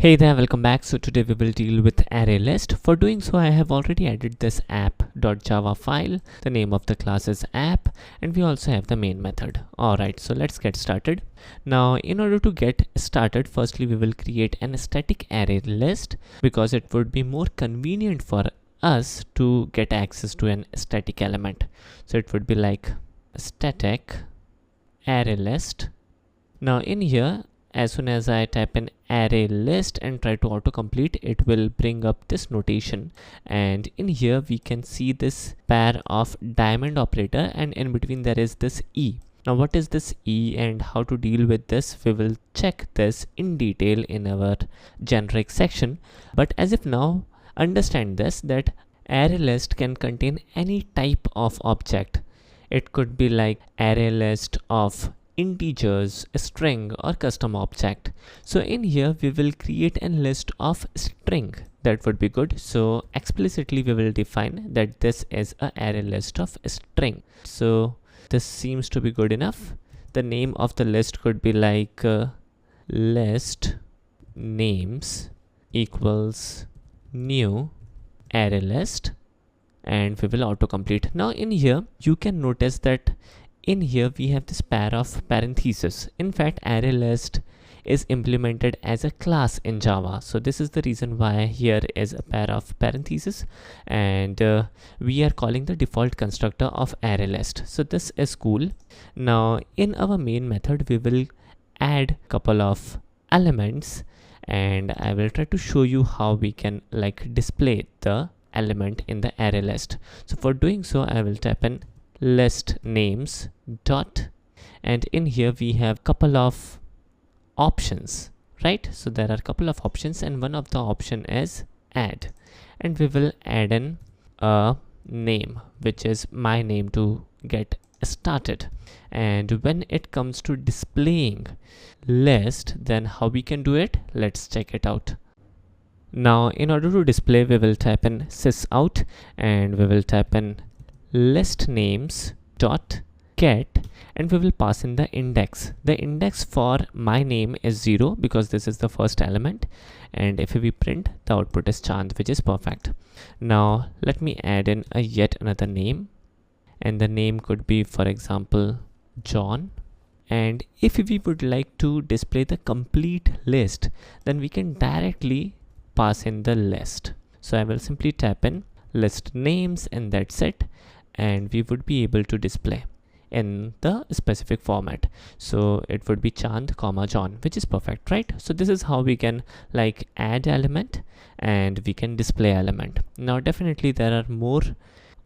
Hey there, welcome back. So today we will deal with ArrayList. For doing so, I have already added this app.java file. The name of the class is app, and we also have the main method. Alright, so let's get started. Now, in order to get started, firstly we will create an static array list because it would be more convenient for us to get access to an static element. So it would be like static array list. Now in here, as soon as I type in array list and try to autocomplete, it will bring up this notation, and in here we can see this pair of diamond operator, and in between there is this E. Now what is this E and how to deal with this, we will check this in detail in our generic section. But as of now, understand this, that array list can contain any type of object. It could be like array list of integers, a string, or custom object. So in here we will create a list of string. That would be good. So explicitly we will define that this is a array list of string. So this seems to be good enough. The name of the list could be like list names equals new array list, and we will autocomplete. Now in here you can notice that in here we have this pair of parentheses. In fact, ArrayList is implemented as a class in Java. So this is the reason why here is a pair of parentheses, and we are calling the default constructor of ArrayList. So this is cool. Now in our main method, we will add couple of elements, and I will try to show you how we can like display the element in the array list. So for doing so, I will type in list names dot, and in here we have couple of options, right? So there are a couple of options, and one of the option is add, and we will add in a name, which is my name, to get started. And when it comes to displaying list, then how we can do it, let's check it out. Now in order to display, we will type in sysout, and we will type in list names dot get, and we will pass in the index. The index for my name is 0 because this is the first element, and if we print, the output is Chand, which is perfect. Now let me add in a yet another name, and the name could be, for example, John. And if we would like to display the complete list, then we can directly pass in the list. So I will simply type in list names, and that's it, and we would be able to display in the specific format. So it would be Chand comma John, which is perfect, right? So this is how we can like add element and we can display element. Now definitely there are more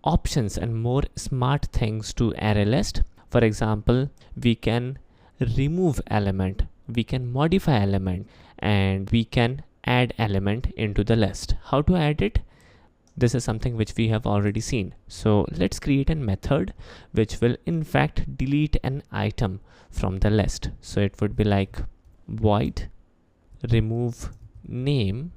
options and more smart things to array list. For example, we can remove element, we can modify element, and we can add element into the list. How to add it? This is something which we have already seen. So let's create a method which will in fact delete an item from the list. So it would be like void remove name,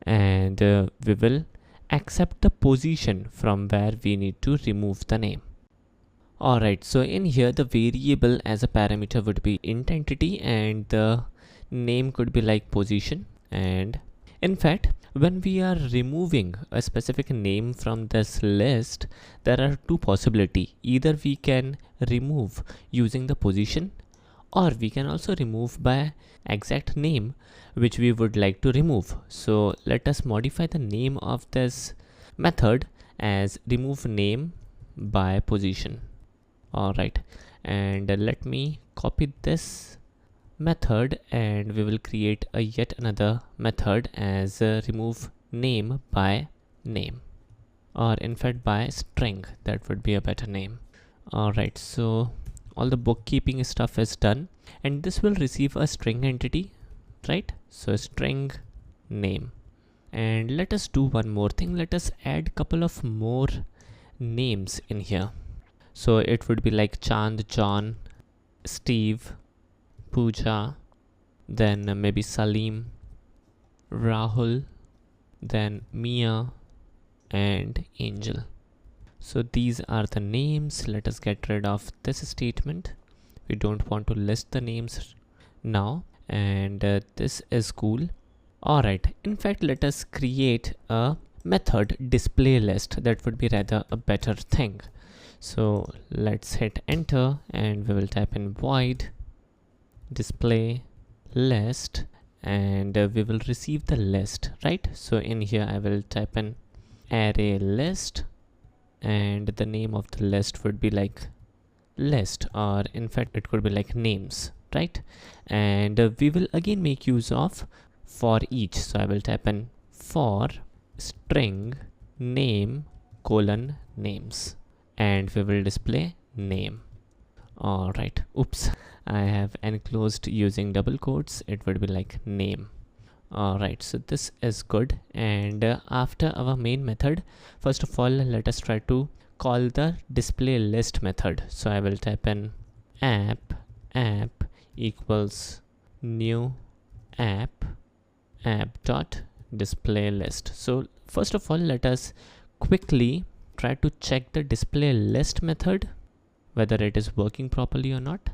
and we will accept the position from where we need to remove the name. Alright, so in here the variable as a parameter would be int entity, and the name could be like position. And in fact, when we are removing a specific name from this list, there are two possibilities. Either we can remove using the position, or we can also remove by exact name which we would like to remove. So let us modify the name of this method as remove name by position. Alright, and let me copy this method, and we will create a yet another method as remove name by name, or in fact by string. That would be a better name. Alright, so all the bookkeeping stuff is done, and this will receive a string entity, right? So string name. And let us do one more thing. Let us add couple of more names in here. So it would be like Chand, John, Steve, Pooja, then maybe Salim, Rahul, then Mia, and Angel. So these are the names. Let us get rid of this statement. We don't want to list the names now, and this is cool. Alright, in fact, let us create a method display list. That would be rather a better thing. So let's hit enter and we will type in void display list, and we will receive the list, right? So in here I will type in array list, and the name of the list would be like list, or in fact it could be like names, right? And we will again make use of for each. So I will type in for string name colon names, and we will display name. All right, oops, I have enclosed using double quotes. It would be like name. All right, so this is good. And after our main method, first of all, let us try to call the display list method. So I will type in app equals new app dot display list. So first of all, let us quickly try to check the display list method, whether it is working properly or not.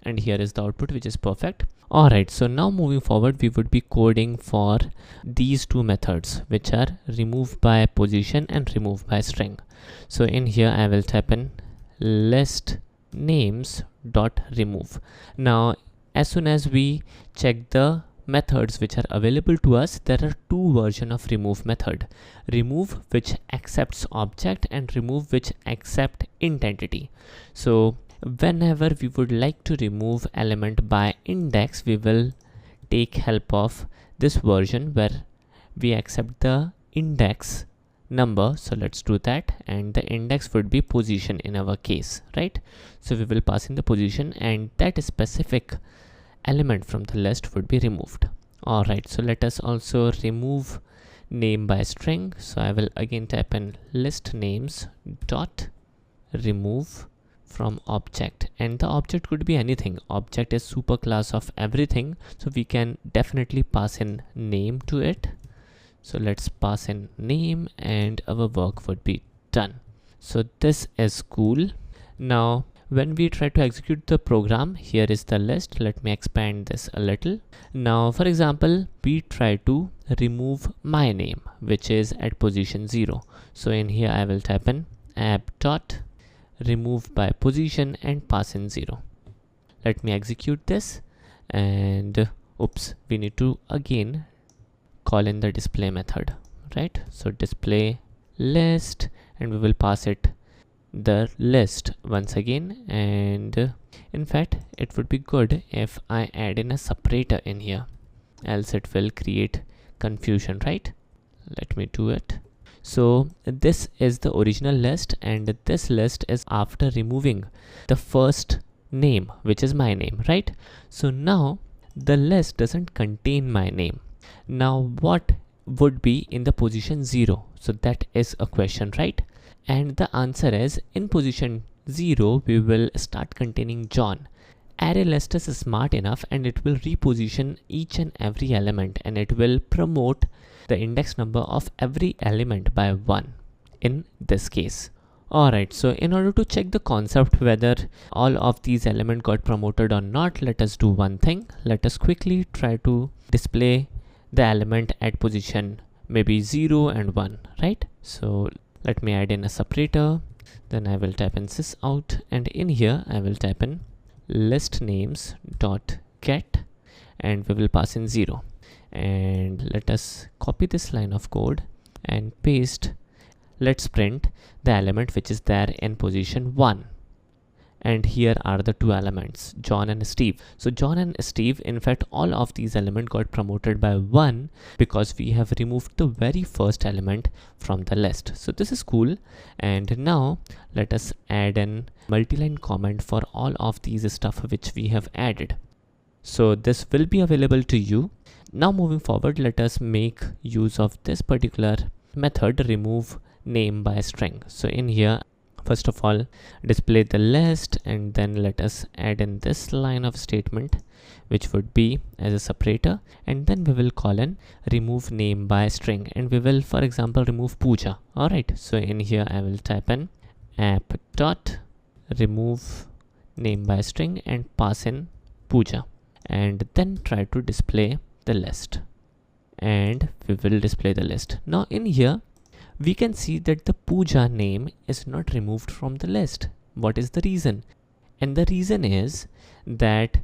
And here is the output, which is perfect. All right, so now moving forward, we would be coding for these two methods, which are remove by position and remove by string. So in here I will type in list names dot remove. Now as soon as we check the methods which are available to us, there are two versions of remove method: remove which accepts object and remove which accept int entity. So whenever we would like to remove element by index, we will take help of this version where we accept the index number. So let's do that, and the index would be position in our case, right? So we will pass in the position, and that specific element from the list would be removed. All right, so let us also remove name by string. So I will again type in list names dot remove from object, and the object could be anything. Object is superclass of everything, so we can definitely pass in name to it. So let's pass in name and our work would be done. So this is cool. Now when we try to execute the program, here is the list. Let me expand this a little. Now for example, we try to remove my name, which is at position 0. So in here I will type in app dot remove by position and pass in 0. Let me execute this, and oops, we need to again call in the display method, right? So display list, and we will pass it the list once again. And in fact it would be good if I add in a separator in here, else it will create confusion, right? Let me do it. So this is the original list, and this list is after removing the first name, which is my name, right? So now the list doesn't contain my name. Now what would be in the position 0? So that is a question, right? And the answer is, in position 0 we will start containing John. ArrayList is smart enough, and it will reposition each and every element, and it will promote the index number of every element by 1 in this case. Alright, so in order to check the concept whether all of these elements got promoted or not, let us do one thing. Let us quickly try to display the element at position maybe 0 and 1, right? So let me add in a separator. Then I will type in sysout, and in here I will type in list names dot get, and we will pass in 0. And let us copy this line of code and paste. Let's print the element which is there in position 1. And here are the two elements, John and Steve. So John and Steve, in fact all of these elements got promoted by 1 because we have removed the very first element from the list. So this is cool. And now let us add an multi-line comment for all of these stuff which we have added. So this will be available to you. Now moving forward, let us make use of this particular method, remove name by string. So in here, first of all, display the list, and then let us add in this line of statement, which would be as a separator, and then we will call in remove name by string, and we will, for example, remove Pooja. All right, so in here I will type in app dot remove name by string and pass in Pooja, and then try to display the list. and we will display the list. Now in here we can see that the puja name is not removed from the list. What is the reason? And the reason is that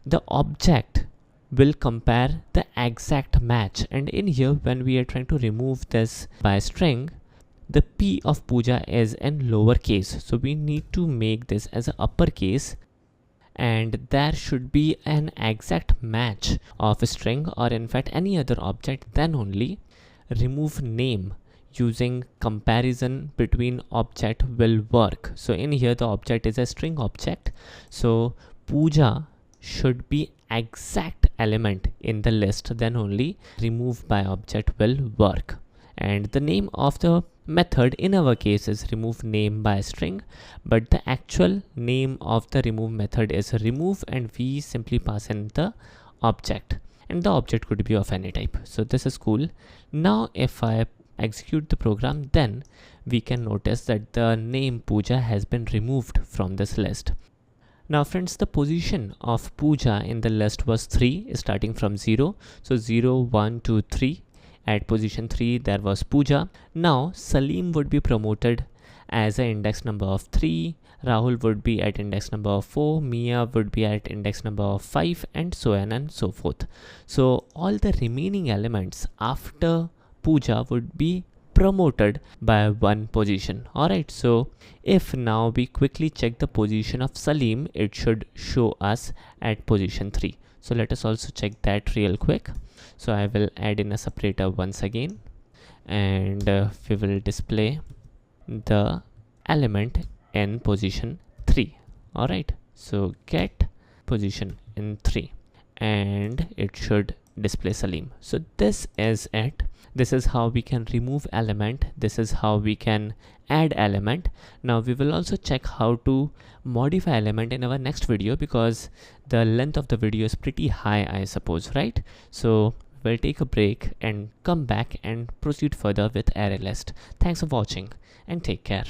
the object will compare the exact match, and in here when we are trying to remove this by string, the p of puja is in lowercase, so we need to make this as a uppercase, and there should be an exact match of a string or in fact any other object. Then only remove name using comparison between object will work. So in here the object is a string object, so puja should be exact element in the list, then only remove by object will work. And the name of the method in our case is remove name by string, but the actual name of the remove method is remove, and we simply pass in the object, and the object could be of any type. So this is cool. Now if I execute the program, then we can notice that the name puja has been removed from this list. Now friends, the position of puja in the list was 3, starting from 0. So 0, 1, 2, 3. At position 3 there was puja. Now Salim would be promoted as an index number of 3, Rahul would be at index number of 4, Mia would be at index number of 5, and so on and so forth. So all the remaining elements after puja would be promoted by 1 position. Alright, so if now we quickly check the position of Salim, it should show us at position 3. So let us also check that real quick. So I will add in a separator once again, and we will display the element in position 3. Alright, so get position in 3, and it should display Salim. So this is it. This is how we can remove element. This is how we can add element. Now we will also check how to modify element in our next video, because the length of the video is pretty high, I suppose, right? So we'll take a break and come back and proceed further with ArrayList. Thanks for watching and take care.